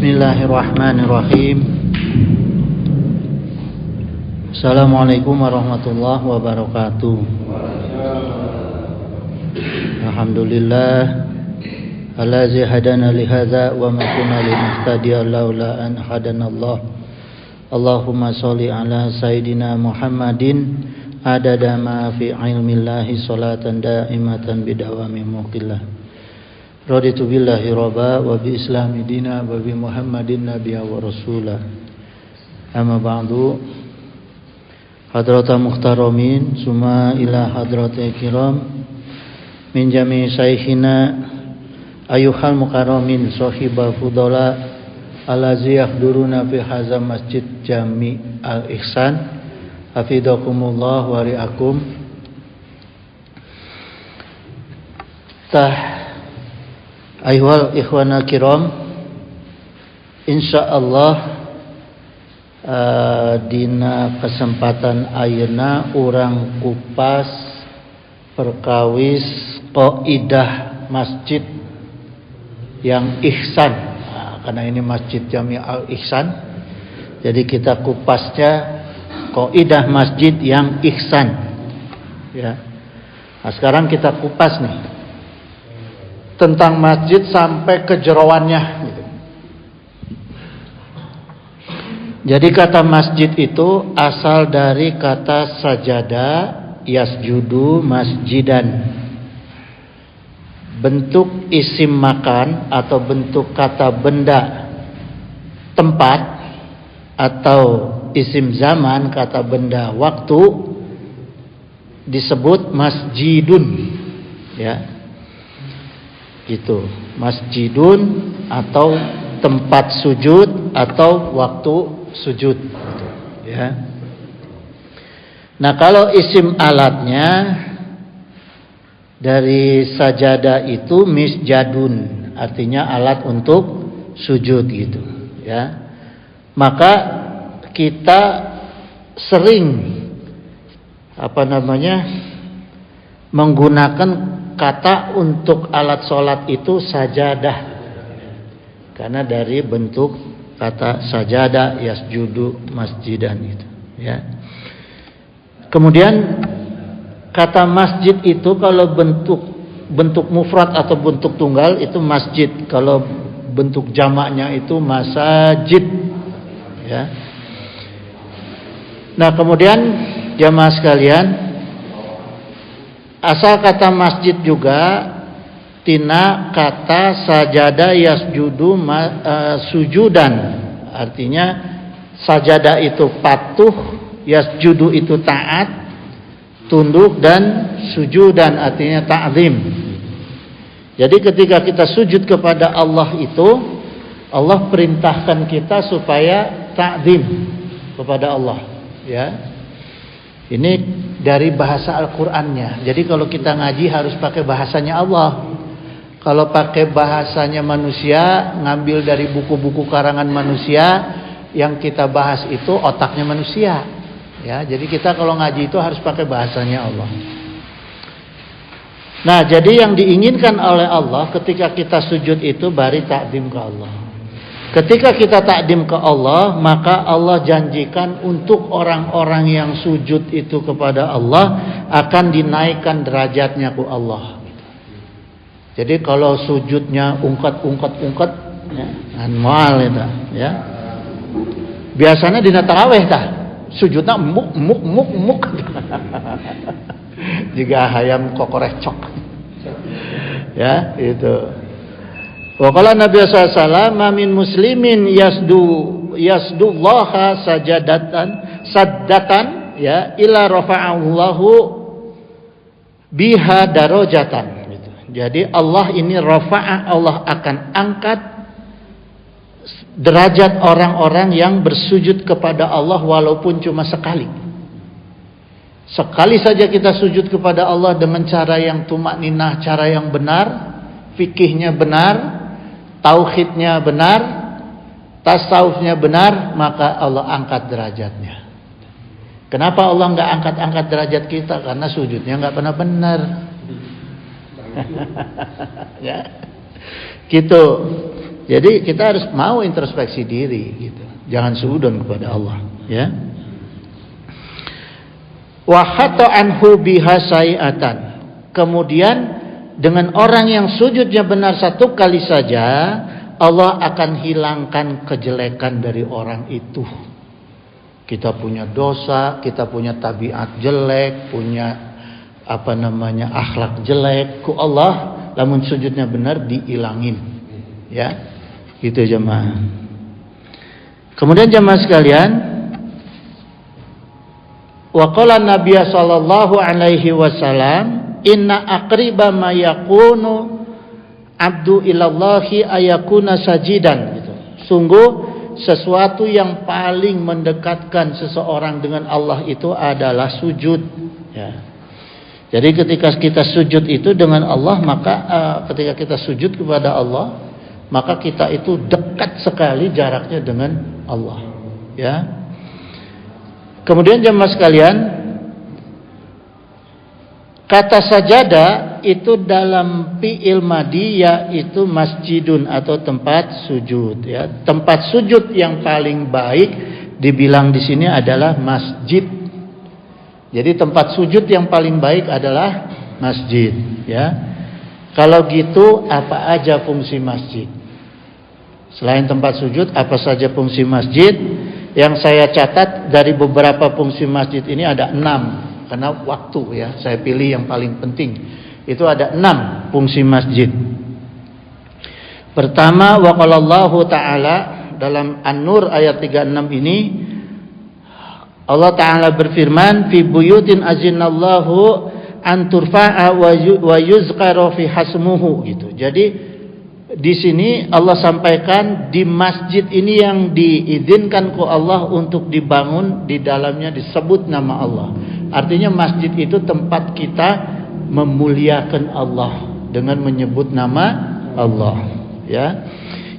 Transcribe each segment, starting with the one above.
Bismillahirrahmanirrahim. Assalamualaikum warahmatullahi wabarakatuh. Alhamdulillah allazi hadana li hadza wa ma kunna linahtadiya laula an hadanallah. Allahumma shalli ala sayidina Muhammadin adada ma fi ilmillahi salatan daimatan bidawami mulkillah. Raditu billahi rabba wa bi islami dina wa bi Muhammadin nabiyya wa rasulah. Amma ba'du. Hadrata muhtaramin summa ila hadratil kiram min jami saykhina ayyuhal mukarramin sahibal fudala allazi yahduruna fi hadza masjid Jami Al-Ihsan hafizakumullah wa ri'akum. Ayyuhal ikhwana kiram, insyaallah dina kesempatan ayeuna urang kupas perkawis qaidah masjid yang ihsan. Karena ini masjid Jami Al-Ihsan, jadi kita kupasnya qaidah masjid yang ihsan. Ya. Nah, sekarang kita kupas nih tentang masjid sampai ke jeroannya gitu. Jadi kata masjid itu asal dari kata sajada yasjudu masjidan. Bentuk isim makan atau bentuk kata benda tempat atau isim zaman kata benda waktu disebut masjidun, ya. Gitu, masjidun atau tempat sujud atau waktu sujud gitu, ya. Nah, kalau isim alatnya dari sajada itu misjadun, artinya alat untuk sujud gitu, ya. Maka kita sering menggunakan kata untuk alat sholat itu sajadah, karena dari bentuk kata sajada yasjudu masjidan itu, ya. Kemudian kata masjid itu kalau bentuk mufrad atau bentuk tunggal itu masjid, kalau bentuk jamaknya itu masajid, ya. Nah, kemudian jamaah sekalian, asal kata masjid juga tina kata sajada yasjudu sujudan, artinya sajada itu patuh, yasjudu itu taat, tunduk, dan sujudan artinya ta'zim. Jadi ketika kita sujud kepada Allah itu, Allah perintahkan kita supaya ta'zim kepada Allah, ya. Ini dari bahasa Al-Qur'annya. Jadi kalau kita ngaji harus pakai bahasanya Allah. Kalau pakai bahasanya manusia, ngambil dari buku-buku karangan manusia, yang kita bahas itu otaknya manusia, ya. Jadi kita kalau ngaji itu harus pakai bahasanya Allah. Nah, jadi yang diinginkan oleh Allah ketika kita sujud itu bari takdim ke Allah. Ketika kita takdim ke Allah, maka Allah janjikan untuk orang-orang yang sujud itu kepada Allah akan dinaikkan derajatnya ku Allah. Jadi kalau sujudnya ungkat, ya, anwal itu, ya. Biasanya dina tarawih tah, sujudnya muk. Jika hayam kokorecok. Ya, itu. Wa qala Nabi sallallahu alaihi wasallam min muslimin yasdullaha saddatan, ya, illa rafa'allahu biha darajatan gitu. Jadi Allah ini rafa'a, Allah akan angkat derajat orang-orang yang bersujud kepada Allah walaupun cuma sekali. Sekali saja kita sujud kepada Allah dengan cara yang tumakninah, cara yang benar, fikihnya benar, tauhidnya benar, tasawufnya benar, maka Allah angkat derajatnya. Kenapa Allah nggak angkat derajat kita? Karena sujudnya nggak pernah benar. Ya, gitu. Jadi kita harus mau introspeksi diri gitu. Jangan suudzon kepada Allah, ya. Wa hatta anhu biha sai'atan. Kemudian dengan orang yang sujudnya benar satu kali saja, Allah akan hilangkan kejelekan dari orang itu. Kita punya dosa, kita punya tabiat jelek, punya akhlak jelek, ku Allah lamun sujudnya benar diilangin. Ya. Gitu jemaah. Kemudian jemaah sekalian, wa qala Nabi sallallahu alaihi wasallam, inna aqriba ma yakunu abdu ilallahi ayakuna sajidan gitu. Sungguh sesuatu yang paling mendekatkan seseorang dengan Allah itu adalah sujud, ya. Jadi ketika kita sujud itu dengan Allah, maka ketika kita sujud kepada Allah, maka kita itu dekat sekali jaraknya dengan Allah, ya. Kemudian jemaah sekalian, kata sajadah itu dalam fi'il madhi yaitu masjidun atau tempat sujud, ya. Tempat sujud yang paling baik dibilang di sini adalah masjid. Jadi tempat sujud yang paling baik adalah masjid, ya. Kalau gitu apa aja fungsi masjid? Selain tempat sujud, apa saja fungsi masjid? Yang saya catat dari beberapa fungsi masjid ini ada 6. Karena waktu, ya, saya pilih yang paling penting. Itu ada 6 fungsi masjid. Pertama, wa qalallahu ta'ala dalam An-Nur ayat 36 ini, Allah Ta'ala berfirman, fi buyutin azinallahu an turfa'a wa yuzkara fi hasmuhu gitu. Jadi di sini Allah sampaikan di masjid ini yang diizinkan ku Allah untuk dibangun, di dalamnya disebut nama Allah. Artinya masjid itu tempat kita memuliakan Allah dengan menyebut nama Allah, ya.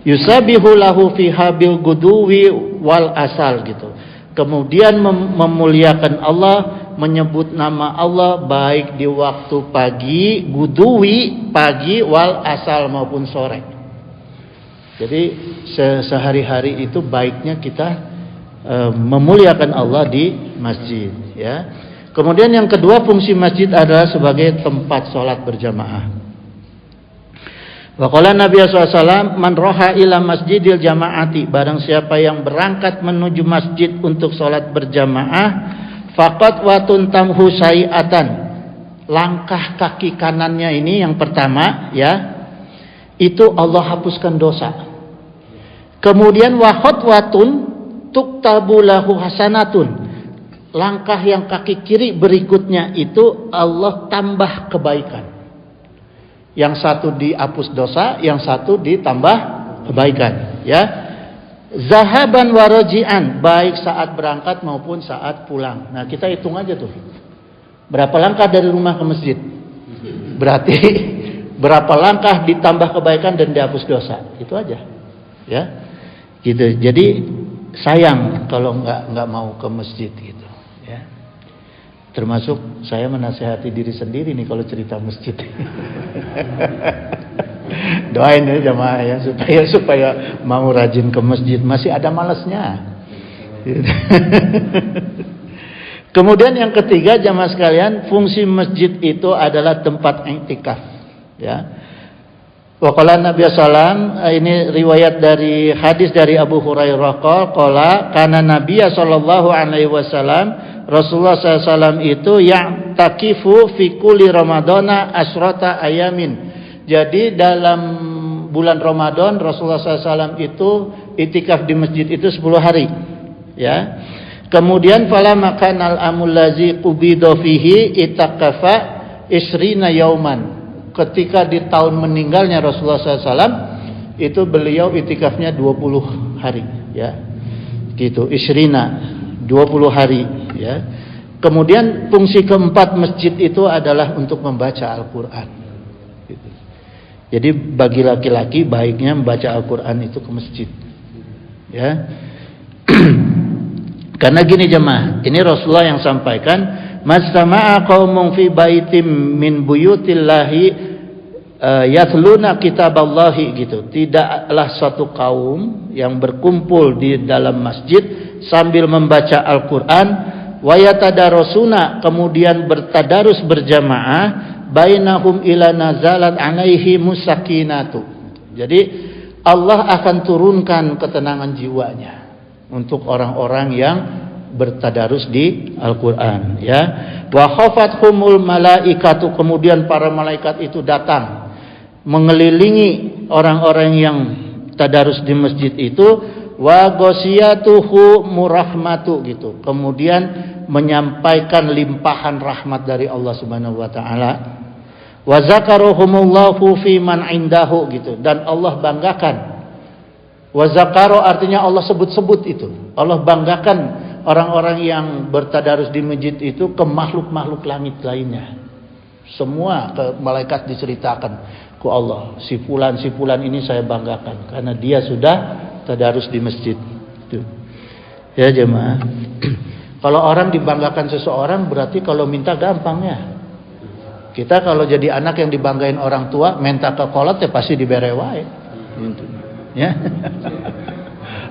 Yusabihu lahu fiha bil guduwi wal asal gitu. Kemudian memuliakan Allah, menyebut nama Allah baik di waktu pagi, guduwi pagi, wal asal maupun sore. Jadi sehari-hari itu baiknya kita memuliakan Allah di masjid, ya. Kemudian yang kedua, fungsi masjid adalah sebagai tempat sholat berjamaah. Wa qala Nabi SAW, man roha ila masjidil jamaati, barang siapa yang berangkat menuju masjid untuk sholat berjamaah, faqad watun tamhu syai'atan, langkah kaki kanannya ini yang pertama, ya, itu Allah hapuskan dosa. Kemudian wa khotwatun tuktabu lahu hasanatun, langkah yang kaki kiri berikutnya itu Allah tambah kebaikan. Yang satu dihapus dosa, yang satu ditambah kebaikan, ya. Zahaban waraji'an, baik saat berangkat maupun saat pulang. Nah, kita hitung aja tuh. Berapa langkah dari rumah ke masjid? Berarti berapa langkah ditambah kebaikan dan dihapus dosa. Itu aja. Ya. Gitu. Jadi sayang kalau nggak mau ke masjid gitu, ya. Termasuk saya menasihati diri sendiri nih kalau cerita masjid. Doain ya jamaah ya supaya mau rajin ke masjid, masih ada malasnya. Kemudian yang ketiga jamaah sekalian, fungsi masjid itu adalah tempat i'tikaf, ya. Wa qala Nabi sallam, ini riwayat dari hadis dari Abu Hurairah qala kana Nabi sallallahu alaihi wasallam, Rasulullah SAW itu ya'takifu fi kulli ramadhana asrata ayamin. Jadi dalam bulan Ramadan Rasulullah SAW itu itikaf di masjid itu 10 hari, ya. Kemudian fala makanal amul lazi qubida fihi itakafa isrina yauman. Ketika di tahun meninggalnya Rasulullah SAW itu beliau itikafnya 20 hari, ya. Gitu, isrina 20 hari, ya. Kemudian fungsi keempat masjid itu adalah untuk membaca Al-Quran, gitu. Jadi bagi laki-laki baiknya membaca Al-Quran itu ke masjid, ya. Karena gini jemaah, ini Rasulullah yang sampaikan, "Mastama'a qaumun fi baitim min buyutillahi yatluna kitaballahi gitu. Tidaklah suatu kaum yang berkumpul di dalam masjid sambil membaca Al-Qur'an wa yatadarusuna, kemudian bertadarus berjamaah, bainahum ila nazalat alaihi musakinatu. Jadi Allah akan turunkan ketenangan jiwanya untuk orang-orang yang bertadarus di Al-Qur'an, ya. Wa khafathumul malaikatu, kemudian para malaikat itu datang mengelilingi orang-orang yang tadarus di masjid itu. Wa ghasiyatuhu murahmatu gitu. Kemudian menyampaikan limpahan rahmat dari Allah Subhanahu wa taala. Wa zakaruhumullahu fi man indahu gitu, dan Allah banggakan. Wa zakaru artinya Allah sebut-sebut itu. Allah banggakan orang-orang yang bertadarus di masjid itu ke makhluk-makhluk langit lainnya. Semua ke malaikat diceritakan ke Allah, si fulan ini saya banggakan karena dia sudah tadarus di masjid. Itu. Ya jemaah. Kalau orang dibanggakan seseorang berarti kalau minta gampang ya. Kita kalau jadi anak yang dibanggain orang tua, minta ke kolot ya pasti dibere wae. Gitu. Ya.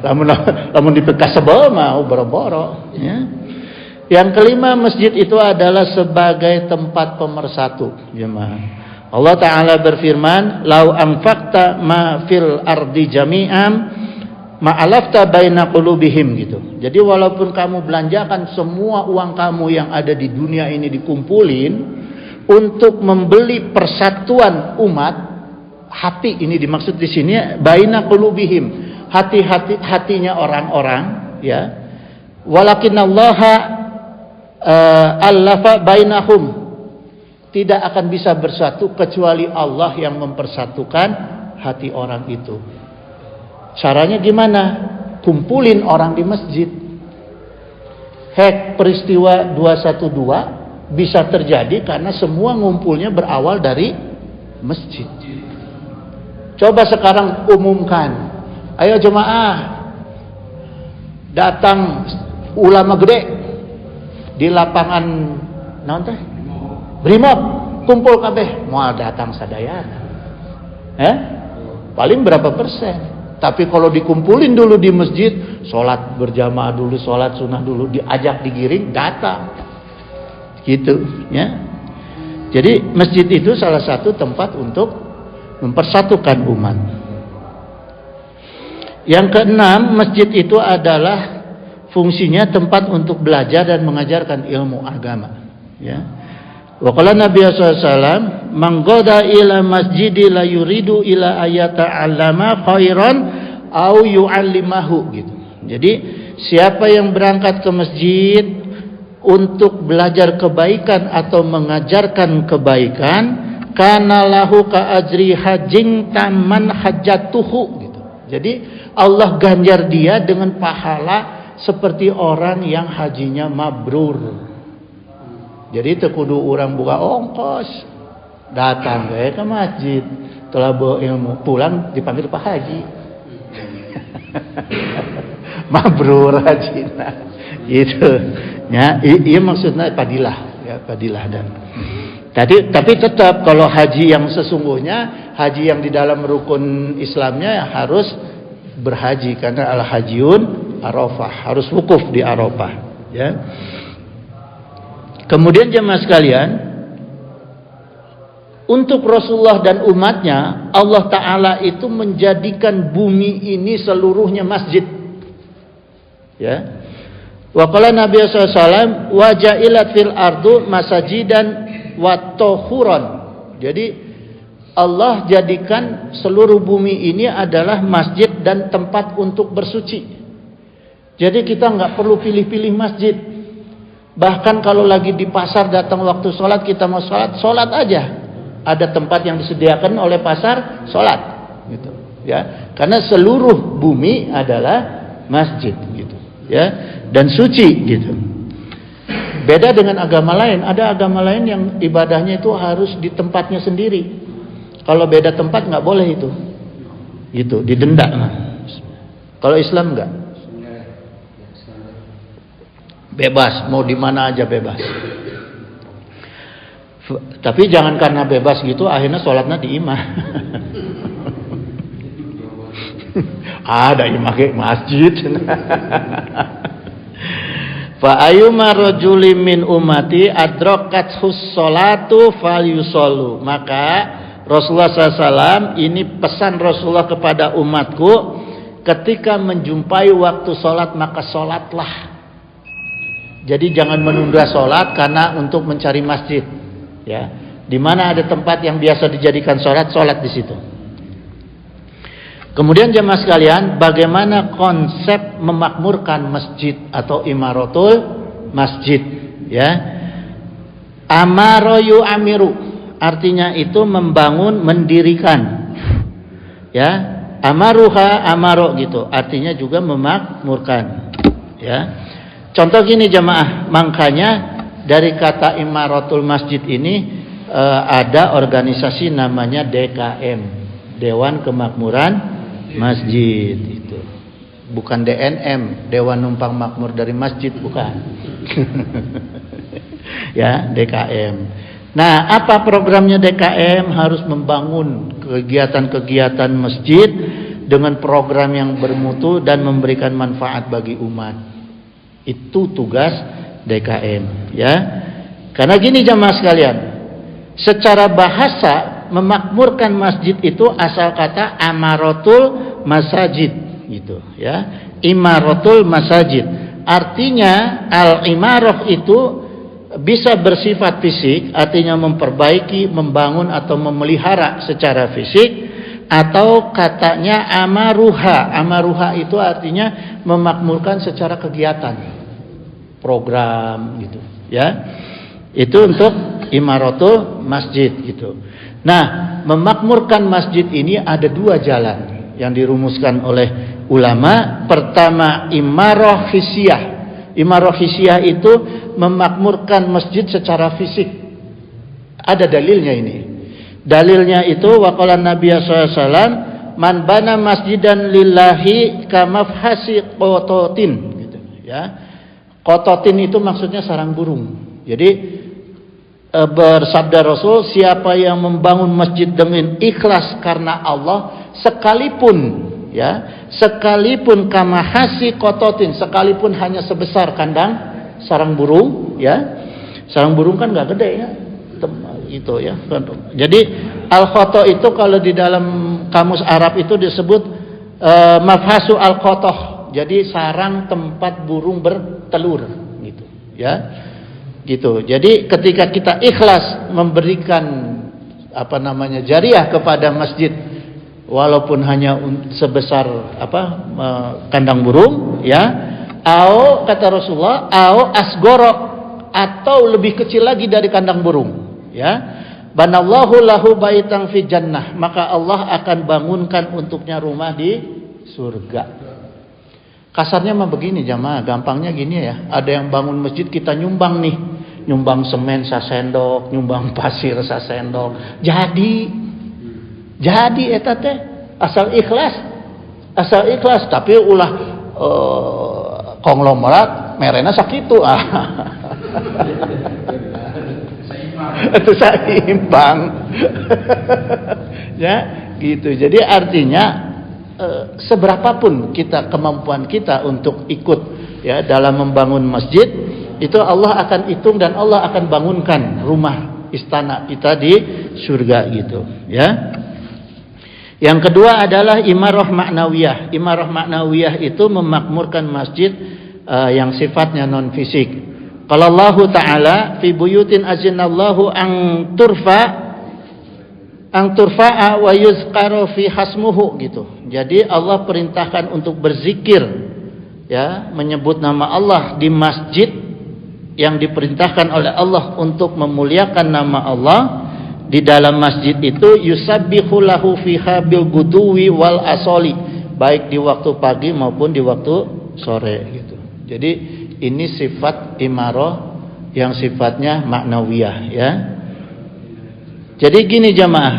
Lamun dipekas sebel mah boro-boro, ya. Yang kelima, masjid itu adalah sebagai tempat pemersatu, jemaah. Allah Ta'ala berfirman, "Lau anfaqta ma fil ardi jami'an ma'alafta baina qulubihim," gitu. Jadi walaupun kamu belanjakan semua uang kamu yang ada di dunia ini dikumpulin untuk membeli persatuan umat, hati ini dimaksud di sini baina qulubihim, hatinya orang-orang, ya. Walakinallaha allafa bainahum, tidak akan bisa bersatu kecuali Allah yang mempersatukan hati orang itu. Caranya gimana? Kumpulin orang di masjid. Peristiwa 212 bisa terjadi karena semua ngumpulnya berawal dari masjid. Coba sekarang umumkan, ayo jemaah datang ulama gede di lapangan naon teh? Brimob, kumpul kabeh, moal datang sadayana. Paling berapa persen? Tapi kalau dikumpulin dulu di masjid, sholat berjamaah dulu, sholat sunnah dulu, diajak digiring, datang. Gitu, ya. Jadi masjid itu salah satu tempat untuk mempersatukan umat. Yang keenam, masjid itu adalah fungsinya tempat untuk belajar dan mengajarkan ilmu agama, ya. Wa qala Nabi sallallahu alaihi wasallam, "Man qada ila masjidi la yuridu ila ayata 'allama khairan au yu'allimahu," gitu. Jadi siapa yang berangkat ke masjid untuk belajar kebaikan atau mengajarkan kebaikan, kana lahu ka ajri hajjin taman hajjatuhu gitu. Jadi Allah ganjar dia dengan pahala seperti orang yang hajinya mabrur. Jadi tekudu orang buka ongkos, datang ke masjid, telah bawa ilmu, pulang dipanggil Pak Haji. Mabrur haji, nah, gitu. Ya, iya maksudnya padilah, ya padilah dan. Tapi tetap kalau haji yang sesungguhnya, haji yang di dalam rukun Islamnya harus berhaji karena al hajiun Arafah, harus wukuf di Arafah, ya. Kemudian jemaah sekalian, untuk Rasulullah dan umatnya, Allah Ta'ala itu menjadikan bumi ini seluruhnya masjid, ya. Wa qala Nabi sallallahu alaihi wasallam, wa ja'ilat fil ardu masajidan wa tahuran. Jadi Allah jadikan seluruh bumi ini adalah masjid dan tempat untuk bersuci. Jadi kita nggak perlu pilih-pilih masjid. Bahkan kalau lagi di pasar datang waktu sholat, kita mau sholat aja. Ada tempat yang disediakan oleh pasar, sholat, gitu, ya. Karena seluruh bumi adalah masjid, gitu, ya, dan suci, gitu. Beda dengan agama lain. Ada agama lain yang ibadahnya itu harus di tempatnya sendiri. Kalau beda tempat nggak boleh itu, gitu, didenda. Kalau Islam nggak. Bebas, mau di mana aja bebas. Tapi jangan karena bebas gitu akhirnya sholatnya di imah. Ada imah ke masjid. Fa ayyuma rajulin min ummati adrakathus sholatu falyusallu. Maka Rasulullah SAW, ini pesan Rasulullah kepada umatku, ketika menjumpai waktu sholat maka sholatlah. Jadi jangan menunda sholat karena untuk mencari masjid. Ya, di mana ada tempat yang biasa dijadikan sholat, sholat di situ. Kemudian jemaah sekalian, bagaimana konsep memakmurkan masjid atau imaratul masjid? Ya, amaro yu amiru, artinya itu membangun, mendirikan. Ya, amaruha amaro gitu, artinya juga memakmurkan. Ya, contoh gini jemaah, makanya dari kata imaratul masjid ini ada organisasi namanya DKM, Dewan Kemakmuran Masjid. Itu bukan DNM, Dewan Numpang Makmur dari Masjid, bukan. Ya, DKM. Nah, apa programnya DKM? Harus membangun kegiatan-kegiatan masjid dengan program yang bermutu dan memberikan manfaat bagi umat. Itu tugas DKM, ya. Karena gini jamaah sekalian, secara bahasa memakmurkan masjid itu asal kata amaratul masajid gitu, ya. Imaratul masajid. Artinya al-imarah itu bisa bersifat fisik, artinya memperbaiki, membangun atau memelihara secara fisik, atau katanya amaruha. Amaruha itu artinya memakmurkan secara kegiatan, program gitu, ya. Itu untuk imaratul masjid gitu. Nah, memakmurkan masjid ini ada dua jalan yang dirumuskan oleh ulama. Pertama, imarah hisiyah. Imarah hisiyah itu memakmurkan masjid secara fisik. Ada dalilnya ini. Dalilnya itu waqala Nabi sallallahu alaihi wasallam, man bana masjidan lillahi kamafhasi qototin gitu, ya. Qototin itu maksudnya sarang burung. Jadi bersabda Rasul, siapa yang membangun masjid dengan ikhlas karena Allah, sekalipun, ya, sekalipun kamahasi qototin, sekalipun hanya sebesar kandang sarang burung, ya. Sarang burung kan nggak gede, ya. Itu, ya. Jadi al-khoto itu kalau di dalam kamus Arab itu disebut mafhasu al-khotoh. Jadi sarang tempat burung bertelur gitu, ya. Gitu. Jadi ketika kita ikhlas memberikan jariah kepada masjid, walaupun hanya sebesar kandang burung, ya, au kata Rasulullah, au asgoro, atau lebih kecil lagi dari kandang burung, ya, banallahu lahu baitan fi jannah, maka Allah akan bangunkan untuknya rumah di surga. Kasarnya mah begini jamaah, gampangnya gini ya. Ada yang bangun masjid, kita nyumbang nih, nyumbang semen sasendok, nyumbang pasir sasendok. Jadi eta teh asal ikhlas, tapi ulah konglomerat merena sakitu itu seimbang. Ya, gitu. Jadi artinya seberapapun kemampuan kita untuk ikut, ya, dalam membangun masjid, itu Allah akan hitung dan Allah akan bangunkan rumah istana kita di surga gitu, ya. Yang kedua adalah imarah ma'nawiyah. Imarah ma'nawiyah itu memakmurkan masjid yang sifatnya non fisik. Qala Allah Ta'ala fi buyutin azinallahu an turfa'a wa yuzkaru fi hasmuhu gitu. Jadi Allah perintahkan untuk berzikir, ya, menyebut nama Allah di masjid yang diperintahkan oleh Allah untuk memuliakan nama Allah. Di dalam masjid itu yusabbihu lahu fiha bil guduwi wal asoli, baik di waktu pagi maupun di waktu sore gitu. Jadi ini sifat imarah yang sifatnya maknawiyah, ya. Jadi gini jamaah,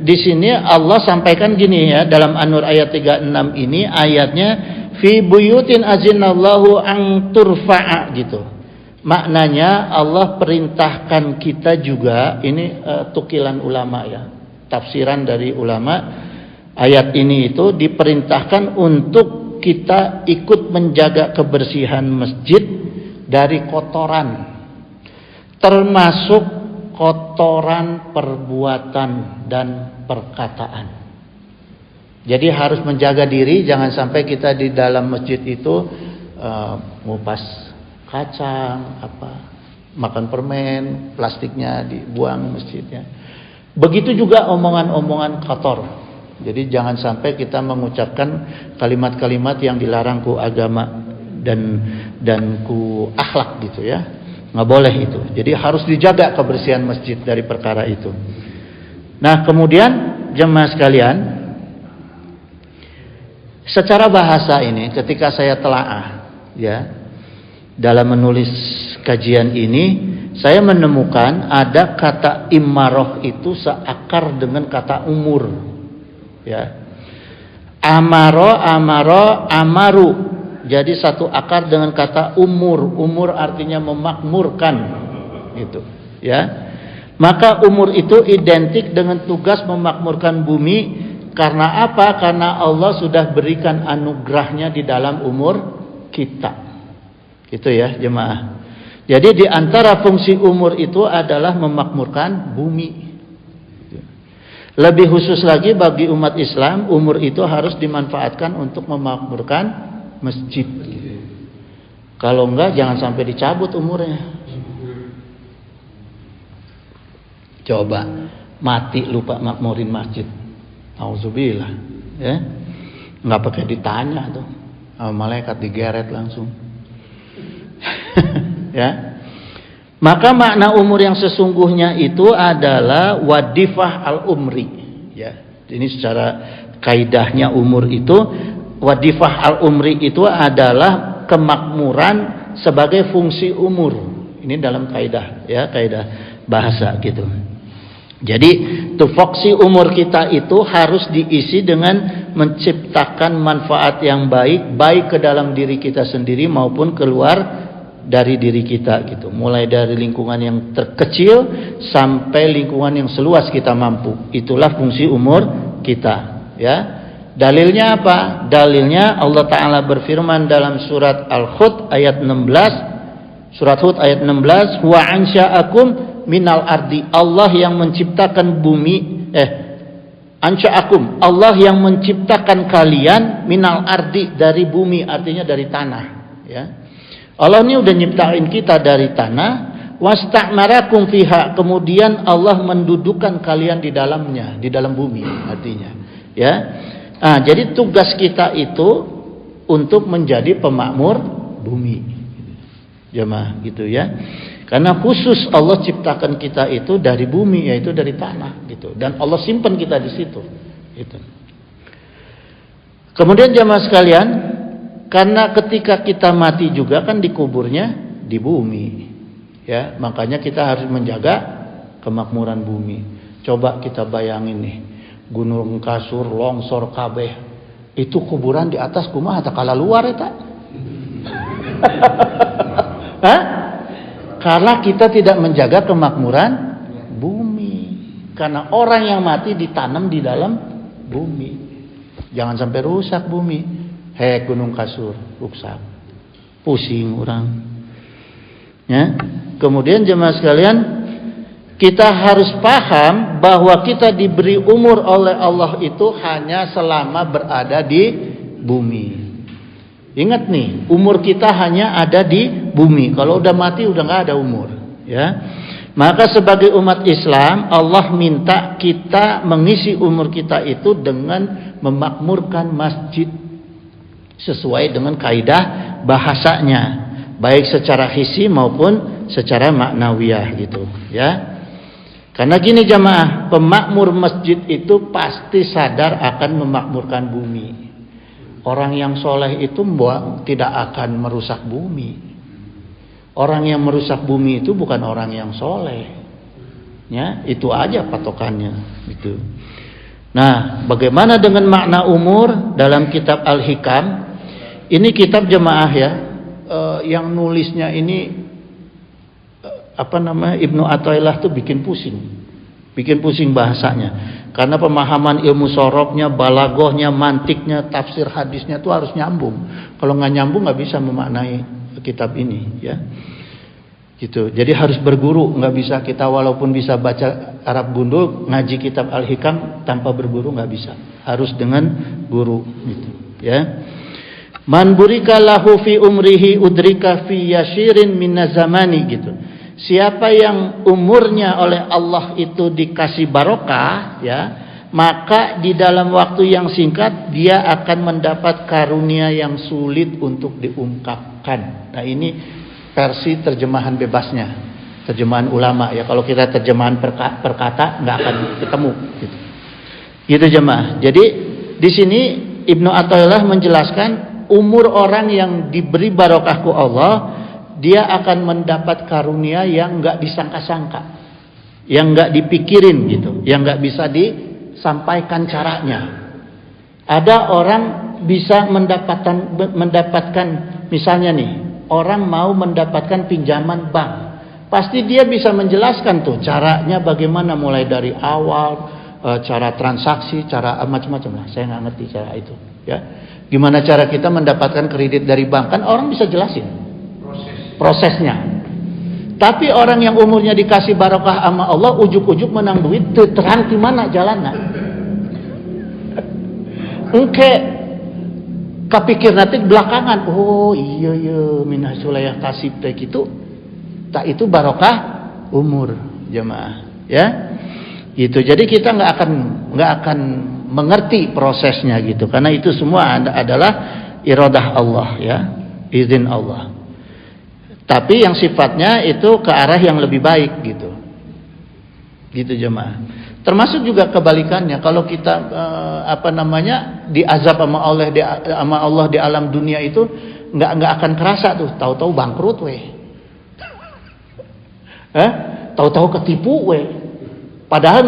di sini Allah sampaikan gini, ya, dalam An-Nur ayat 36 ini ayatnya fi buyutin azinallahu an turfa'a gitu. maknanya Allah perintahkan kita juga, ini tukilan ulama ya, tafsiran dari ulama, ayat ini itu diperintahkan untuk kita ikut menjaga kebersihan masjid dari kotoran, termasuk kotoran perbuatan dan perkataan. Jadi harus menjaga diri, jangan sampai kita di dalam masjid itu ngupas kacang, makan permen, plastiknya dibuang masjidnya. Begitu juga omongan-omongan kotor. Jadi jangan sampai kita mengucapkan kalimat-kalimat yang dilarang ku agama dan ku akhlak gitu ya. Nggak boleh itu. Jadi harus dijaga kebersihan masjid dari perkara itu. Nah, kemudian jemaah sekalian, secara bahasa ini ketika saya telaah ya, dalam menulis kajian ini, saya menemukan ada kata imaroh itu seakar dengan kata umur ya. Amaro, amaru, jadi satu akar dengan kata umur. Umur artinya memakmurkan gitu ya. Maka umur itu identik dengan tugas memakmurkan bumi. Karena apa? Karena Allah sudah berikan anugerahnya di dalam umur kita. Itu ya jemaah. Jadi di antara fungsi umur itu adalah memakmurkan bumi. Lebih khusus lagi bagi umat Islam, umur itu harus dimanfaatkan untuk memakmurkan masjid. Kalau enggak, jangan sampai dicabut umurnya. Coba mati lupa makmurin masjid. Auzubillah, ya. Enggak pakai ditanya tuh. Malaikat digeret langsung. Ya. Maka makna umur yang sesungguhnya itu adalah wadifah al-umri ya. Ini secara kaidahnya umur itu, wadifah al-umri itu adalah kemakmuran sebagai fungsi umur. Ini dalam kaidah ya, kaidah bahasa gitu. Jadi tufoksi umur kita itu harus diisi dengan menciptakan manfaat yang baik ke dalam diri kita sendiri maupun keluar dari diri kita gitu. Mulai dari lingkungan yang terkecil sampai lingkungan yang seluas kita mampu. Itulah fungsi umur kita ya. Dalilnya apa? Dalilnya Allah Ta'ala berfirman dalam surat Al-Hud ayat 16. Surat Hud ayat 16, wa ansha'akum minal ardi. Allah yang menciptakan bumi, ansha'akum, Allah yang menciptakan kalian minal ardi, dari bumi, artinya dari tanah ya. Allah ini udah nyiptain kita dari tanah, wasta'marakum fiha, kemudian Allah mendudukan kalian di dalamnya, di dalam bumi artinya ya. Nah, jadi tugas kita itu untuk menjadi pemakmur bumi jemaah gitu ya. Karena khusus Allah ciptakan kita itu dari bumi, yaitu dari tanah gitu, dan Allah simpan kita di situ gitu. Kemudian jemaah sekalian, karena ketika kita mati juga kan dikuburnya di bumi ya, makanya kita harus menjaga kemakmuran bumi. Coba kita bayangin nih, gunung kasur longsor kabeh, itu kuburan di atas kumaha tak kalah luar eta. Hah? Karena kita tidak menjaga kemakmuran bumi. Karena orang yang mati ditanam di dalam bumi. Jangan sampai rusak bumi. Gunung kasur rusak, pusing orang ya. Kemudian jemaah sekalian, kita harus paham bahwa kita diberi umur oleh Allah itu hanya selama berada di bumi. Ingat nih, umur kita hanya ada di bumi. Kalau udah mati udah nggak ada umur ya. Maka sebagai umat Islam, Allah minta kita mengisi umur kita itu dengan memakmurkan masjid sesuai dengan kaidah bahasanya, baik secara hissi maupun secara maknawiyah gitu ya. Karena gini jamaah, pemakmur masjid itu pasti sadar akan memakmurkan bumi. Orang yang soleh itu tidak akan merusak bumi. Orang yang merusak bumi itu bukan orang yang soleh ya, itu aja patokannya gitu. Nah, bagaimana dengan makna umur dalam kitab Al-Hikam? Ini kitab jemaah ya, yang nulisnya ini Ibnu Athaillah tuh bikin pusing bahasanya, karena pemahaman ilmu sorobnya, balagohnya, mantiknya, tafsir hadisnya tuh harus nyambung. Kalau nggak nyambung nggak bisa memaknai kitab ini, ya. Gitu. Jadi harus berguru, nggak bisa kita walaupun bisa baca Arab gundul, ngaji kitab Al-Hikam tanpa berguru nggak bisa. Harus dengan guru, gitu, ya. Man burika lahu fi umrihi udrika fi yashirin min zamani, gitu. Siapa yang umurnya oleh Allah itu dikasih barokah, ya, maka di dalam waktu yang singkat dia akan mendapat karunia yang sulit untuk diungkapkan. Nah, ini versi terjemahan bebasnya, terjemahan ulama, ya. Kalau kita terjemahan perkata nggak akan ketemu, gitu. Gitu jemaah. Jadi di sini Ibnu Athaillah menjelaskan umur orang yang diberi barokahku Allah, dia akan mendapat karunia yang nggak disangka-sangka, yang nggak dipikirin, gitu, yang nggak bisa disampaikan caranya. Ada orang bisa mendapatkan misalnya nih, orang mau mendapatkan pinjaman bank, pasti dia bisa menjelaskan tuh caranya bagaimana, mulai dari awal, cara transaksi, cara macam-macam lah. Saya nggak ngerti cara itu, ya. Gimana cara kita mendapatkan kredit dari bank, kan orang bisa jelasin prosesnya. Tapi orang yang umurnya dikasih barokah sama Allah, ujuk-ujuk menang duit, terang di mana jalannya. Engke kapikir nanti belakangan, oh iya minah sulayah kasib teh gitu. Tak itu barokah umur jemaah, ya. Gitu. Jadi kita nggak akan mengerti prosesnya, gitu, karena itu semua adalah iradah Allah, ya, izin Allah. Tapi yang sifatnya itu ke arah yang lebih baik, gitu. Gitu jemaah. Termasuk juga kebalikannya, kalau kita diazab sama Allah di alam dunia itu nggak akan kerasa tuh, tahu-tahu bangkrut weh. Tahu-tahu ketipu weh. Padahal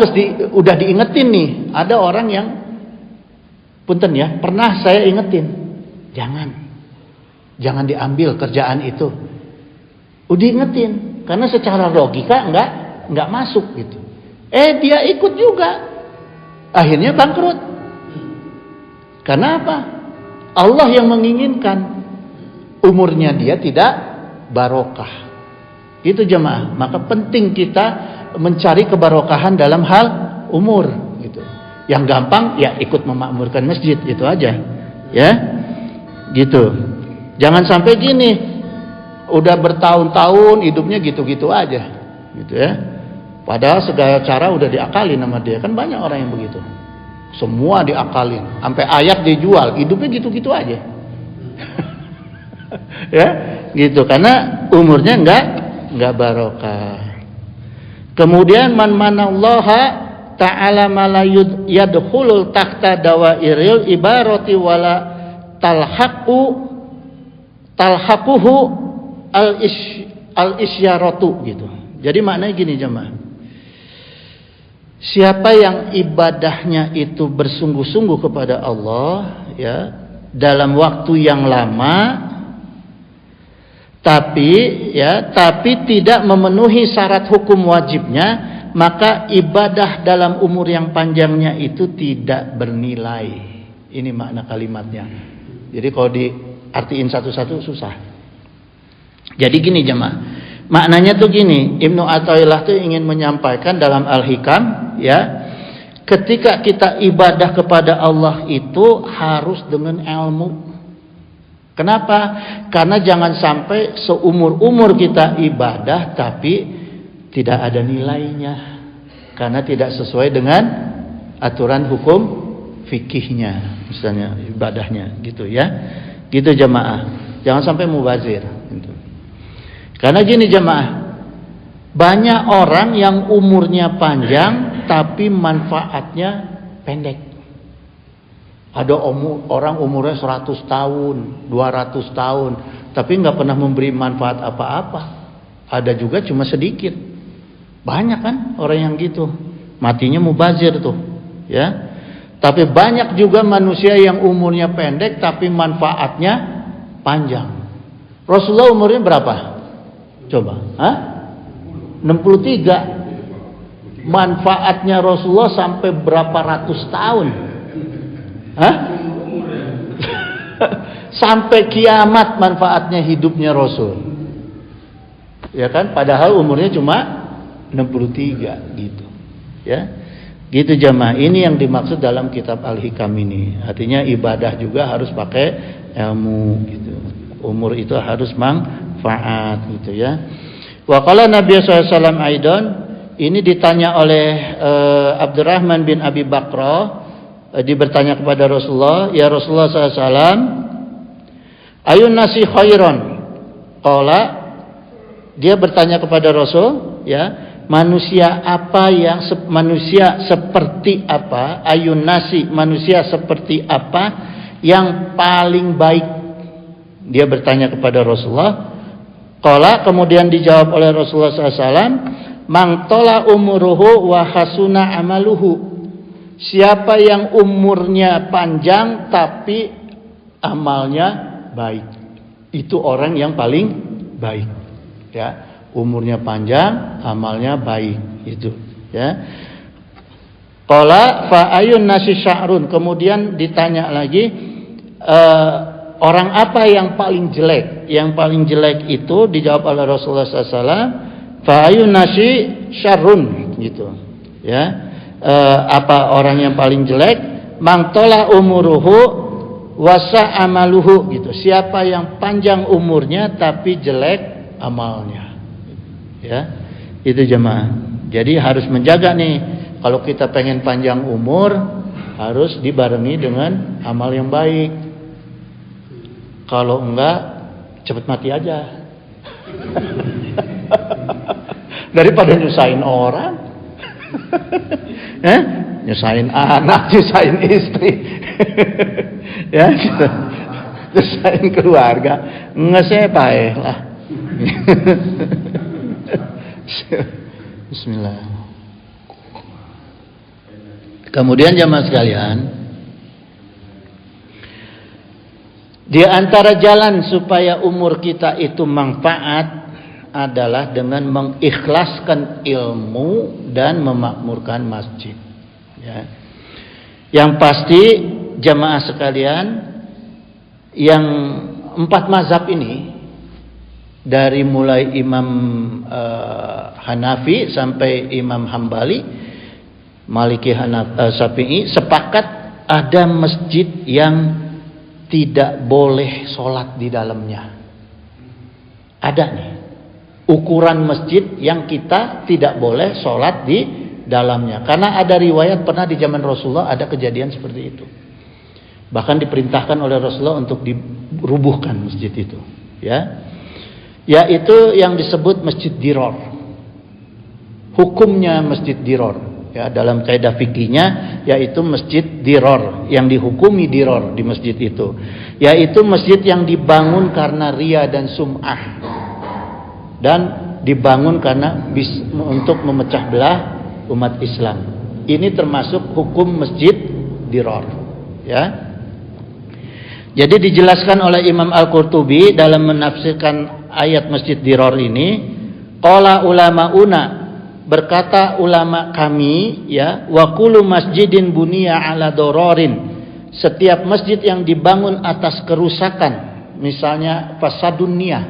udah diingetin nih, ada orang yang punten ya, pernah saya ingetin, jangan diambil kerjaan itu. Udah ingetin, karena secara logika nggak masuk, gitu. Dia ikut juga, akhirnya bangkrut. Karena apa? Allah yang menginginkan umurnya dia tidak barokah. Itu jemaah. Maka penting kita mencari kebarokahan dalam hal umur, gitu. Yang gampang ya ikut memakmurkan masjid, itu aja, ya. Gitu. Jangan sampai gini, udah bertahun-tahun hidupnya gitu-gitu aja, gitu, ya. Padahal segala cara udah diakalin sama dia. Kan banyak orang yang begitu, semua diakalin, sampai ayat dijual, hidupnya gitu-gitu aja. Ya, gitu, karena umurnya enggak barokah. Kemudian man manallaha ta'ala malayud yadkhulul takhta dawairil ibarati wala talhaquhu al-isyaratu, gitu. Jadi maknanya gini jemaah. Siapa yang ibadahnya itu bersungguh-sungguh kepada Allah, ya, dalam waktu yang lama, tapi tidak memenuhi syarat hukum wajibnya, maka ibadah dalam umur yang panjangnya itu tidak bernilai. Ini makna kalimatnya. Jadi kalau diartiin satu-satu susah. Jadi gini jemaah, maknanya tuh gini, Ibnu Athaillah tuh ingin menyampaikan dalam Al-Hikam, ya, ketika kita ibadah kepada Allah itu harus dengan ilmu. Kenapa? Karena jangan sampai seumur-umur kita ibadah tapi tidak ada nilainya, karena tidak sesuai dengan aturan hukum fikihnya, misalnya ibadahnya, gitu, ya. Gitu jemaah. Jangan sampai mubazir, gitu. Karena gini jemaah, banyak orang yang umurnya panjang tapi manfaatnya pendek. Ada orang umurnya 100 tahun, 200 tahun, tapi nggak pernah memberi manfaat apa-apa. Ada juga cuma sedikit. Banyak kan orang yang gitu, matinya mubazir tuh, ya. Tapi banyak juga manusia yang umurnya pendek tapi manfaatnya panjang. Rasulullah umurnya berapa? Coba, 63. Manfaatnya Rasulullah sampai berapa ratus tahun? Hah? Sampai kiamat manfaatnya hidupnya Rasul. Ya kan? Padahal umurnya cuma 63 gitu. Ya. Gitu jamaah. Ini yang dimaksud dalam kitab Al-Hikam ini. Artinya ibadah juga harus pakai ilmu gitu. Umur itu harus manfaat gitu ya. Wa qala Nabi sallallahu alaihi wasallam aidan, ini ditanya oleh Abdurrahman bin Abi Bakrah, dia bertanya kepada Rasulullah, ya Rasulullah sallallahu alaihi wasallam, ayun nasi khairon? Qala, dia bertanya kepada Rasul, ya, manusia seperti apa? Ayun nasi, manusia seperti apa yang paling baik? Dia bertanya kepada Rasulullah. Qala, kemudian dijawab oleh Rasulullah SAW, man tola umuruhu wa hasuna amaluhu. Siapa yang umurnya panjang tapi amalnya baik, itu orang yang paling baik. Ya, umurnya panjang, amalnya baik, itu. Ya. Qala fa ayun nasi sya'run. Kemudian ditanya lagi, orang apa yang paling jelek? Yang paling jelek itu dijawab oleh Rasulullah SAW, fa ayun nasi syarrun, gitu. Ya. Apa orang yang paling jelek? Mangtola umuruhu wasa amaluhu, gitu. Siapa yang panjang umurnya tapi jelek amalnya. Ya. Itu jemaah. Jadi harus menjaga nih, kalau kita pengen panjang umur harus dibarengi dengan amal yang baik. Kalau enggak, cepat mati aja. Daripada nyusahin orang. Nyusahin anak, nyusahin istri. Ya, nyusahin keluarga. Ngesepae lah. Bismillah. Kemudian jamaah sekalian, di antara jalan supaya umur kita itu manfaat adalah dengan mengikhlaskan ilmu dan memakmurkan masjid. Ya. Yang pasti jamaah sekalian, yang 4 mazhab ini, dari mulai Imam Hanafi sampai Imam Hambali, Maliki, Syafi'i, sepakat ada masjid yang tidak boleh sholat di dalamnya. Ada nih ukuran masjid yang kita tidak boleh sholat di dalamnya, karena ada riwayat pernah di zaman Rasulullah ada kejadian seperti itu. Bahkan diperintahkan oleh Rasulullah untuk dirubuhkan masjid itu, ya, yaitu yang disebut masjid diror. Hukumnya masjid diror, ya, dalam kaidah fikihnya yaitu masjid diror, yang dihukumi diror di masjid itu, yaitu masjid yang dibangun karena riya dan sum'ah, dan dibangun karena untuk memecah belah umat Islam. Ini termasuk hukum masjid diror, ya. Jadi dijelaskan oleh Imam Al-Qurtubi dalam menafsirkan ayat masjid diror ini, qala ulama'una, berkata ulama kami, ya, wa kullu masjidin buniya ala dororin, setiap masjid yang dibangun atas kerusakan, misalnya fasadun niyah,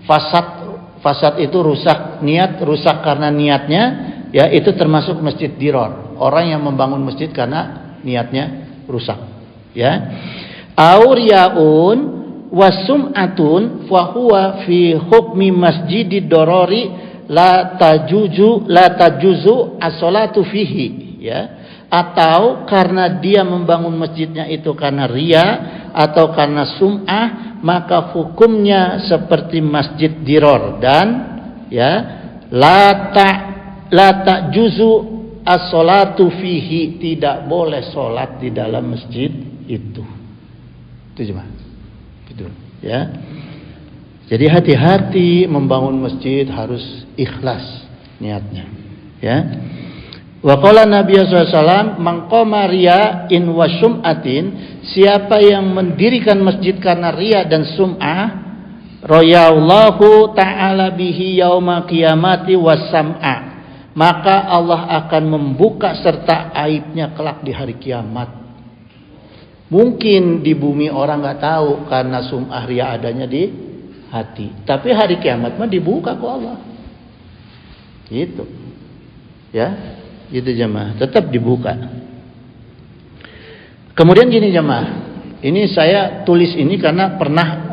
fasad itu rusak niat, rusak karena niatnya, ya, itu termasuk masjid diror. Orang yang membangun masjid karena niatnya rusak, ya. Auriyaun wasum'atun fahuwa fi hukmi masjidid dorori la tajuzu as-salatu fihi, ya. Atau karena dia membangun masjidnya itu karena riya atau karena sum'ah, maka hukumnya seperti masjid diror, dan, ya, la tajuzu as-salatu fihi, tidak boleh sholat di dalam masjid itu. Itu cuma gitu, ya. Jadi hati-hati membangun masjid, harus ikhlas niatnya, ya. Wa qala Nabi sallallahu alaihi wasallam, man qama riya'in wa sum'atin, siapa yang mendirikan masjid karena riya dan sum'ah, Rayallahu ta'ala bihi yauma qiyamati wasam'a, maka Allah akan membuka serta aibnya kelak di hari kiamat. Mungkin di bumi orang nggak tahu karena sum'ah riya adanya di hati, tapi hari kiamat mah dibuka ke Allah. Gitu. Ya, gitu jemaah, tetap dibuka. Kemudian gini jemaah, ini saya tulis ini karena pernah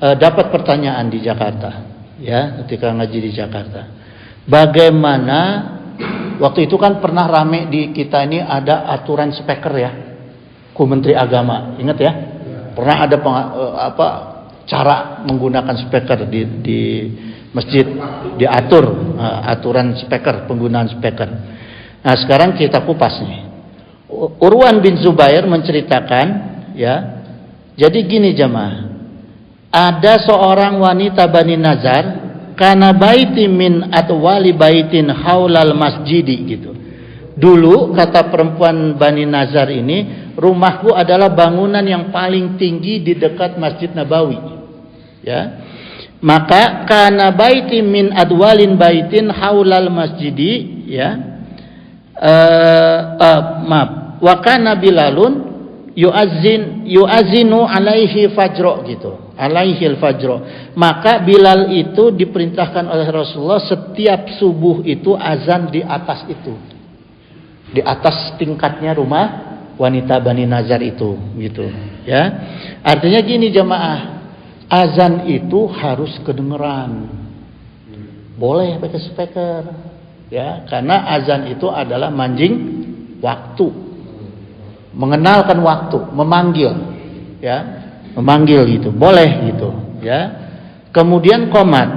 dapat pertanyaan di Jakarta, ya, ketika ngaji di Jakarta. Bagaimana waktu itu kan pernah rame di kita ini ada aturan speaker ya, ku Menteri Agama, ingat ya? Pernah ada cara menggunakan speaker di masjid, diatur aturan speaker, penggunaan speaker. Nah sekarang kita kupas nih. Urwan bin Zubair menceritakan, ya, jadi gini jemaah. Ada seorang wanita Bani Nazar, kana baiti min atwali baitin haulal masjidi gitu. Dulu kata perempuan Bani Nazar ini, rumahku adalah bangunan yang paling tinggi di dekat Masjid Nabawi. Ya. Maka kana baiti min adwalin baitin haulal masjidi, ya. Maaf. Wa kana Bilalun yuazinu alaihi fajro gitu. Alaihil fajro. Maka Bilal itu diperintahkan oleh Rasulullah setiap subuh itu azan di atas itu, di atas tingkatnya rumah wanita Bani Nazar itu, gitu, ya. Artinya gini jemaah, azan itu harus kedengeran, boleh pakai speaker, ya, karena azan itu adalah manjing waktu, mengenalkan waktu, memanggil, ya. Memanggil gitu, boleh gitu, ya. Kemudian qomat,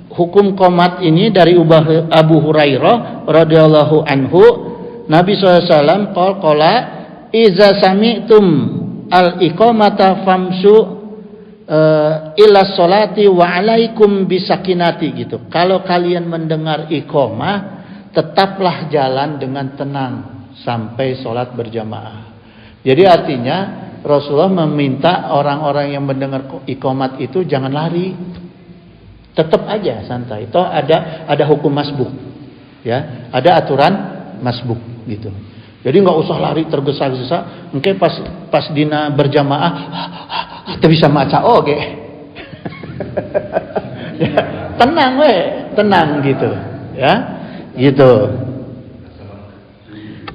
hukum qomat ini dari Abu Hurairah radhiyallahu anhu, Nabi SAW qala iza sami'tum al iqamata famsu ila sholati wa alaikum bisakinati gitu. Kalau kalian mendengar iqamah, tetaplah jalan dengan tenang sampai sholat berjamaah. Jadi artinya Rasulullah meminta orang-orang yang mendengar iqamat itu jangan lari, tetap aja santai. Itu ada hukum masbuk, ya, ada aturan masbuk gitu. Jadi nggak usah lari tergesa-gesa. Mungkin pas dina berjamaah, bisa maca oke. Ya, tenang tenang gitu, ya, gitu.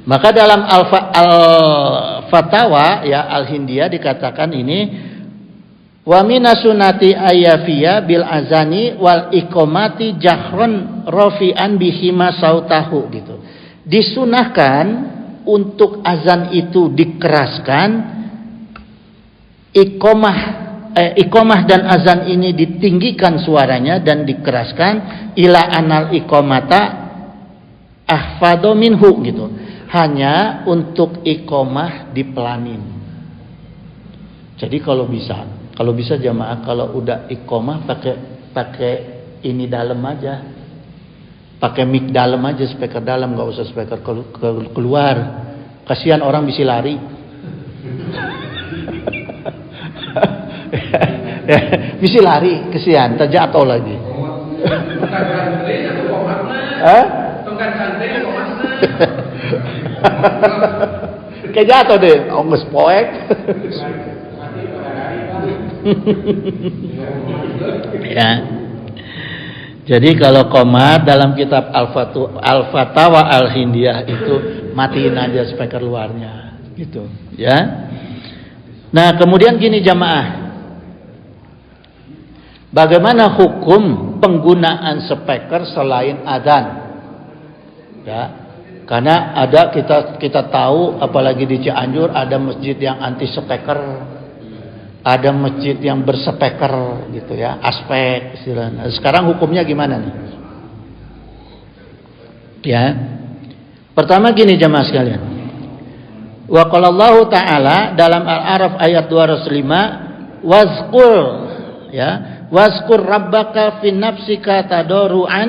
Maka dalam Al-Fatawa ya Al-Hindiyah dikatakan ini wa minasunati ayafiyah bil azani wal iqamati jahron rafi'an bihima sautahu gitu. Disunahkan untuk azan itu dikeraskan, iqamah dan azan ini ditinggikan suaranya dan dikeraskan, ila anal iqamata ahfadhu minhu gitu. Hanya untuk iqamah dipelanin. Jadi kalau bisa jamaah kalau udah iqamah pakai ini dalam aja, pakai mic dalam aja, speaker dalam, nggak usah speaker keluar. Kasihan orang bisa lari. Bisa lari, kesian, terjatuh lagi. Kayak jatuh deh, nges poek. Ya. Jadi kalau qomat dalam kitab Al-Fatawa Al-Hindiyah itu matiin aja speaker luarnya, gitu, ya. Nah, kemudian gini jamaah. Bagaimana hukum penggunaan speaker selain adzan? Ya. Karena ada kita tahu apalagi di Cianjur ada masjid yang anti speaker, ada masjid yang berspeker gitu ya, aspek istilahnya. Sekarang hukumnya gimana nih? Ya. Pertama gini jemaah sekalian. Wa qala Allah Ta'ala dalam Al-A'raf ayat 205, wazkur ya, wazkur rabbaka fi nafsika tadarruan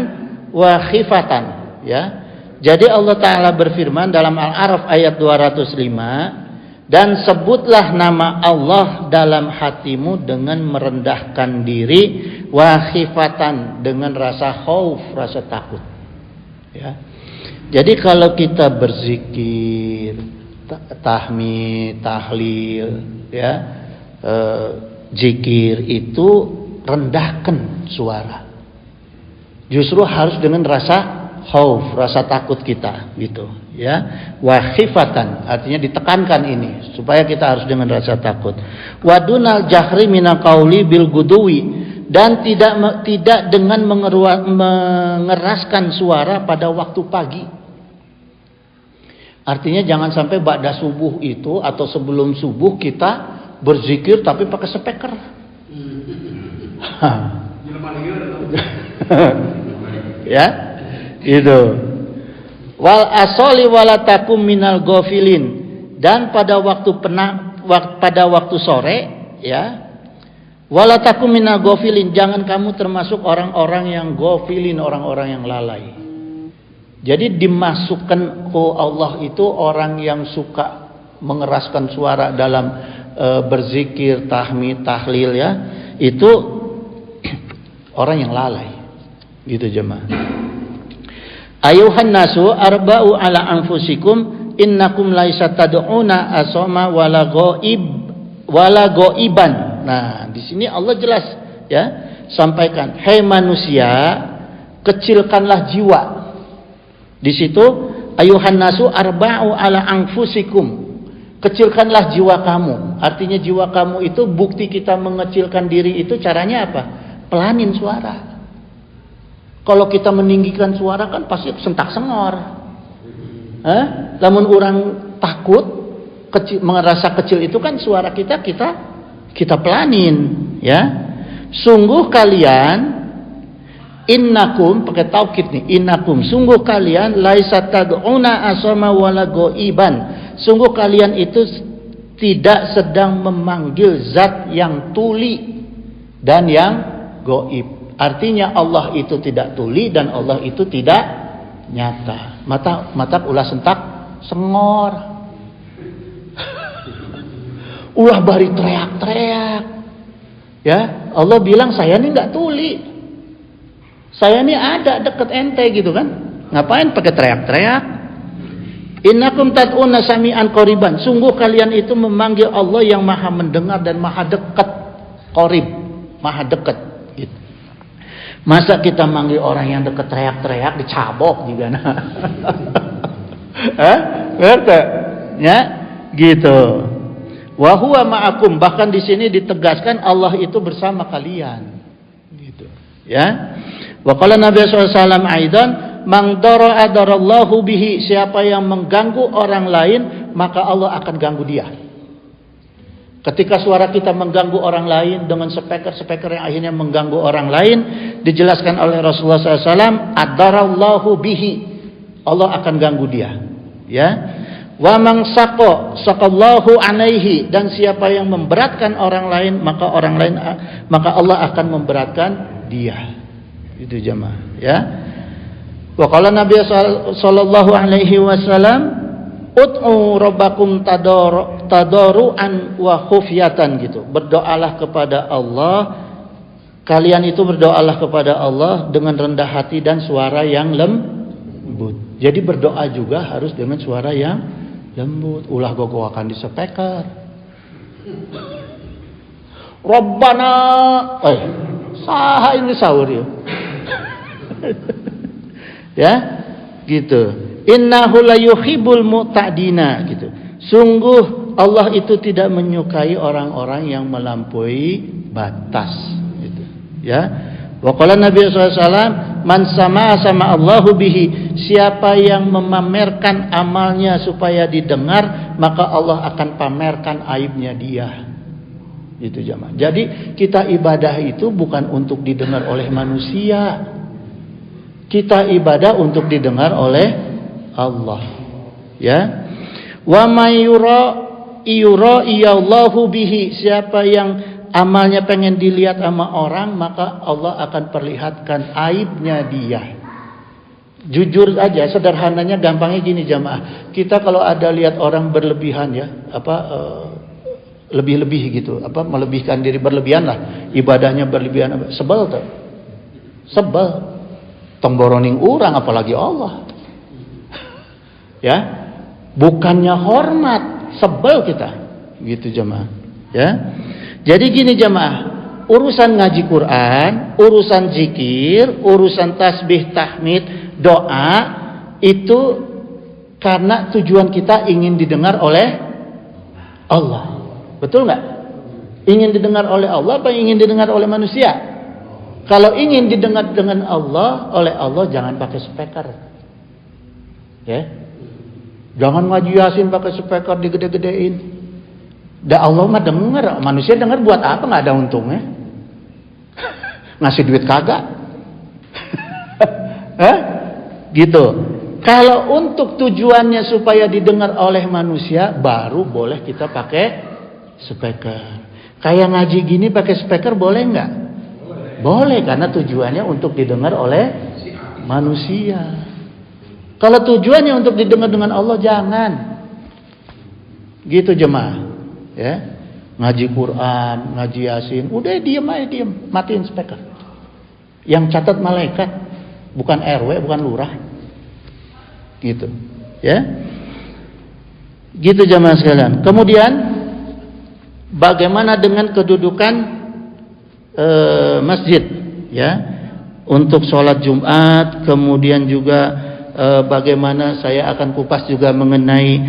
wa khifatan, ya. Jadi Allah Ta'ala berfirman dalam Al-A'raf ayat 205, Dan sebutlah nama Allah dalam hatimu dengan merendahkan diri, wa khifatan, dengan rasa khauf, rasa takut. Ya. Jadi kalau kita berzikir, tahmid, tahlil, ya, zikir itu rendahkan suara. Justru harus dengan rasa khauf, rasa takut kita, gitu. Ya, wa khifatan, artinya ditekankan ini supaya kita harus dengan rasa takut. Wa dunal jahri minal qauli bil guduwi, dan tidak dengan mengeraskan suara pada waktu pagi. Artinya jangan sampai ba'da subuh itu atau sebelum subuh kita berzikir tapi pakai speaker. Ya, itu. Wal asoli walatakum minal gofilin, dan pada waktu sore, ya, walatakum minal gofilin, jangan kamu termasuk orang-orang yang gofilin, orang-orang yang lalai. Jadi dimasukkan Allah itu orang yang suka mengeraskan suara dalam berzikir, tahmid, tahlil, ya, itu orang yang lalai, gitu jemaah. Ayuhan nasu arba'u ala anfusikum innakum laisa tad'una asoma wala ghaiban. Nah, di sini Allah jelas, ya, sampaikan, "Hai manusia, kecilkanlah jiwa." Di situ ayuhan nasu arba'u ala anfusikum. Kecilkanlah jiwa kamu. Artinya jiwa kamu itu, bukti kita mengecilkan diri itu caranya apa? Pelanin suara. Kalau kita meninggikan suara kan pasti sentak sengor. Namun orang takut, merasa kecil itu kan suara kita pelanin, ya. Sungguh kalian, innakum, pakai taukid nih, innakum, sungguh kalian laisa tad'una asama wala ghaiban. Sungguh kalian itu tidak sedang memanggil zat yang tuli dan yang gaib. Artinya Allah itu tidak tuli dan Allah itu tidak nyata. Mata ulah sentak sengor. Ulah bari teriak-teriak. Ya, Allah bilang saya ini enggak tuli. Saya ini ada dekat ente gitu kan. Ngapain pakai teriak-teriak? Innakum tad'una sami'an qariban. Sungguh kalian itu memanggil Allah yang Maha mendengar dan Maha dekat. Qarib, Maha dekat. Gitu. Masa kita manggil orang yang dekat teriak-teriak dicabok juga, nah. Ngerti? Ya, gitu. Wa huwa ma'akum, bahkan di sini ditegaskan Allah itu bersama kalian. Gitu. Ya. Wa qala Nabi sallallahu alaihi wasallam aidan, "Man dara adarallahu bihi," siapa yang mengganggu orang lain, maka Allah akan ganggu dia. Ketika suara kita mengganggu orang lain dengan speaker yang akhirnya mengganggu orang lain, dijelaskan oleh Rasulullah SAW, adarallahu bihi, Allah akan ganggu dia. Ya, wa man saqallahu alaihi, dan siapa yang memberatkan orang lain, maka Allah akan memberatkan dia. Itu jemaah. Ya. Wa qala Nabi sallallahu alaihi wasallam, ud'u rabbakum tadaru'an wa khufyatan, gitu. Berdoalah kepada Allah, kalian itu berdoalah kepada Allah dengan rendah hati dan suara yang lembut. Jadi berdoa juga harus dengan suara yang lembut. Ulah gogoakan di speaker. Rabbana, saha ini sahur ya. Ya, gitu. Innahu la yuhibbul mu'tadina, gitu. Sungguh Allah itu tidak menyukai orang-orang yang melampaui batas, gitu. Ya. Wa qala Nabi sallallahu alaihi wasallam, man sama Allahu bihi, siapa yang memamerkan amalnya supaya didengar, maka Allah akan pamerkan aibnya dia. Itu jemaah. Jadi kita ibadah itu bukan untuk didengar oleh manusia. Kita ibadah untuk didengar oleh Allah. Ya. Wa may yura'iyallahu bihi, siapa yang amalnya pengen dilihat sama orang, maka Allah akan perlihatkan aibnya dia. Jujur aja, sederhananya, gampangnya gini jamaah. Kita kalau ada lihat orang berlebihan ya, lebih-lebih gitu, melebihkan diri berlebihan lah, ibadahnya berlebihan, sebel tuh. Sebel. Tong boroning urang apalagi Allah. Ya. Bukannya hormat, sebel kita. Gitu jamaah. Ya. Jadi gini jamaah, urusan ngaji Quran, urusan zikir, urusan tasbih, tahmid, doa itu karena tujuan kita ingin didengar oleh Allah. Betul nggak? Ingin didengar oleh Allah apa ingin didengar oleh manusia? Kalau ingin didengar dengan Allah, oleh Allah, jangan pakai speaker. Ya. Jangan ngaji Yasin pakai speaker digede-gedein. Dah Allah mah dengar, manusia dengar buat apa? Nggak ada untungnya. Ngasih duit kagak. Gitu. Kalau untuk tujuannya supaya didengar oleh manusia, baru boleh kita pakai speaker. Kayak ngaji gini pakai speaker boleh nggak? Boleh, karena tujuannya untuk didengar oleh manusia. Kalau tujuannya untuk didengar dengan Allah, jangan. Gitu jemaah. Ya. Ngaji Quran, ngaji Yasin, udah diem aja, diem, matiin speaker. Yang catat malaikat, bukan RW, bukan lurah. Gitu. Ya. Gitu jemaah sekalian. Kemudian bagaimana dengan kedudukan masjid, ya, untuk sholat Jumat, kemudian juga bagaimana saya akan kupas juga mengenai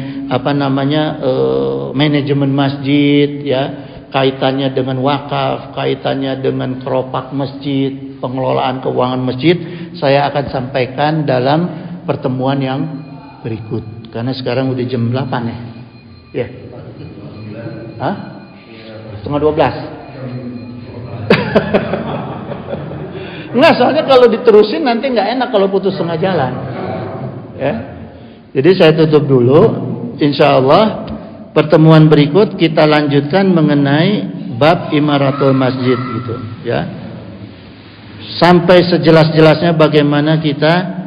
manajemen masjid, ya, kaitannya dengan wakaf, kaitannya dengan keropak masjid, pengelolaan keuangan masjid, saya akan sampaikan dalam pertemuan yang berikut. Karena sekarang udah jam 8 ya. Ya. Hah? Setengah 12. Enggak, soalnya kalau diterusin nanti nggak enak kalau putus tengah jalan. Ya. Jadi saya tutup dulu. Insya Allah pertemuan berikut kita lanjutkan mengenai bab imaratul masjid gitu. Ya. Sampai sejelas-jelasnya bagaimana kita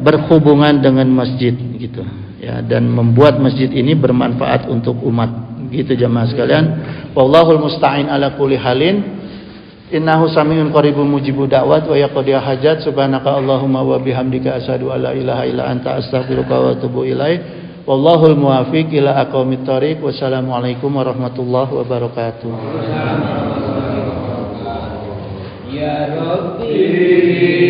berhubungan dengan masjid gitu. Ya, dan membuat masjid ini bermanfaat untuk umat. Gitu jamaah sekalian. Wallahul musta'in ala kulli halin. Innahu samiun qaribun mujibu da'wat wa yaqdiya hajat. Subhanaka Allahumma wa bihamdika asyhadu an la ilaha illa anta astaghfiruka wa atubu ilaik. Wallahul muwaffiq ila aqwamit thoriq. Wassalamualaikum warahmatullahi wabarakatuh. Ya Rabbi